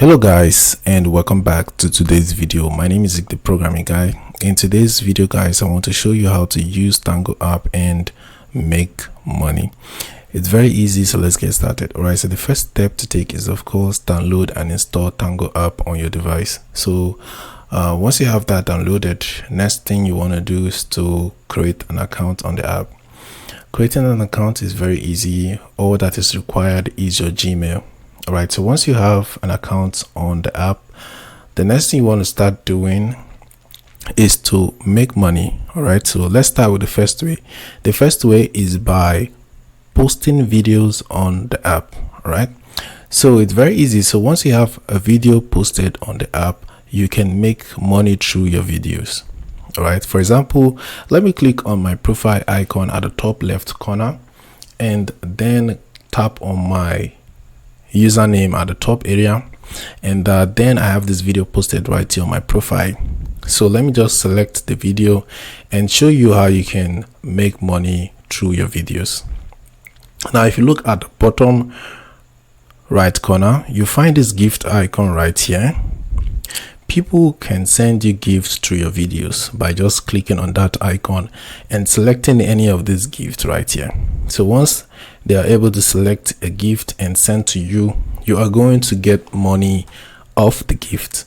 Hello guys, and welcome back to today's video. My name is Zik, the programming guy. In today's video guys, I want to show you how to use Tango app and make money. It's very easy, so let's get started. Alright, so the first step to take is of course download and install Tango app on your device. So once you have that downloaded, next thing you want to do is to create an account on the app. Creating an account is very easy. All that is required is your Gmail. All right, so once you have an account on the app, the next thing you want to start doing is to make money. All right, so let's start with the first way. The first way is by posting videos on the app. All right, so it's very easy. So once you have a video posted on the app, you can make money through your videos. All right, for example, let me click on my profile icon at the top left corner and then tap on my username at the top area, and then I have this video posted right here on my profile. So let me just select the video and show you how you can make money through your videos. Now if you look at the bottom right corner, you find this gift icon right here. People can send you gifts through your videos by just clicking on that icon and selecting any of these gifts right here. So once they are able to select a gift and send to you, you are going to get money off the gift.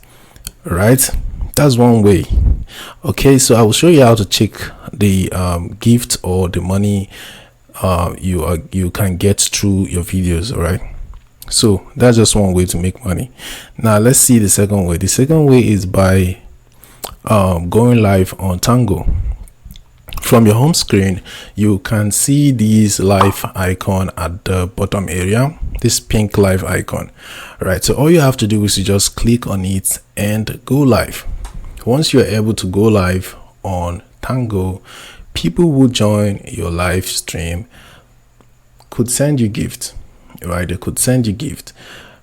Right, that's one way. Okay, so I will show you how to check the gift or the money you can get through your videos. All right, so that's just one way to make money. Now let's see the second way. The second way is by going live on Tango. From your home screen, you can see this live icon at the bottom area, this pink live icon. All right, so all you have to do is to just click on it and go live. Once you're able to go live on Tango, people who join your live stream could send you gift. Right, they could send you gift.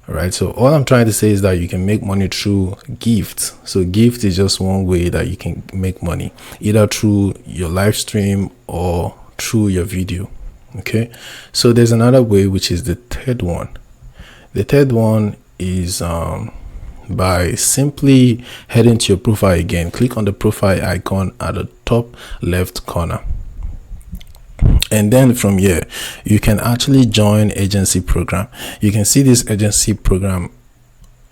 All right, so all I'm trying to say is that you can make money through gifts. So gift is just one way that you can make money, either through your live stream or through your video. Okay, so there's another way, which is the third one. The third one is by simply heading to your profile again. Click on the profile icon at the top left corner. And then from here, you can actually join agency program. You can see this agency program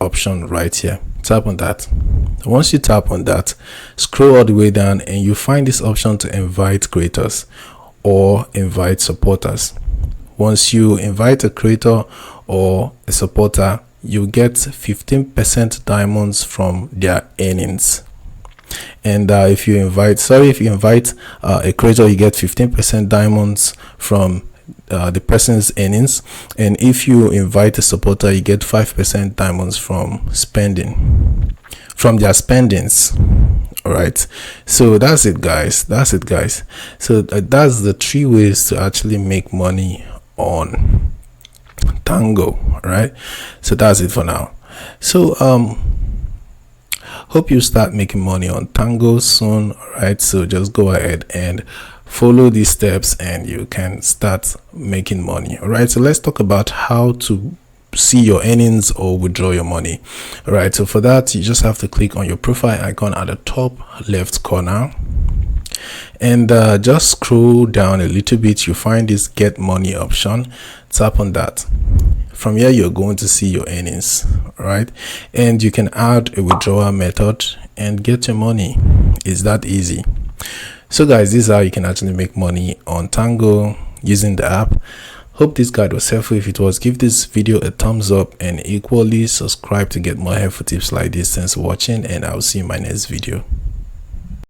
option right here. Tap on that. Once you tap on that, scroll all the way down and you find this option to invite creators or invite supporters. Once you invite a creator or a supporter, you get 15% diamonds from their earnings. And if you invite a creator, you get 15% diamonds from the person's earnings, and if you invite a supporter, you get 5% diamonds from their spendings. All right, so that's it guys, so that's the three ways to actually make money on Tango. All right, so that's it for now. So hope you start making money on Tango soon. All right, so just go ahead and follow these steps and you can start making money. All right, so let's talk about how to see your earnings or withdraw your money. All right, so for that, you just have to click on your profile icon at the top left corner and just scroll down a little bit. You find this get money option. Tap on that. From here, you're going to see your earnings. All right, and you can add a withdrawal method and get your money. It's that easy. So guys, this is how you can actually make money on Tango using the app. Hope this guide was helpful. If it was, give this video a thumbs up and equally subscribe to get more helpful tips like this. Thanks for watching, and I'll see you in my next video.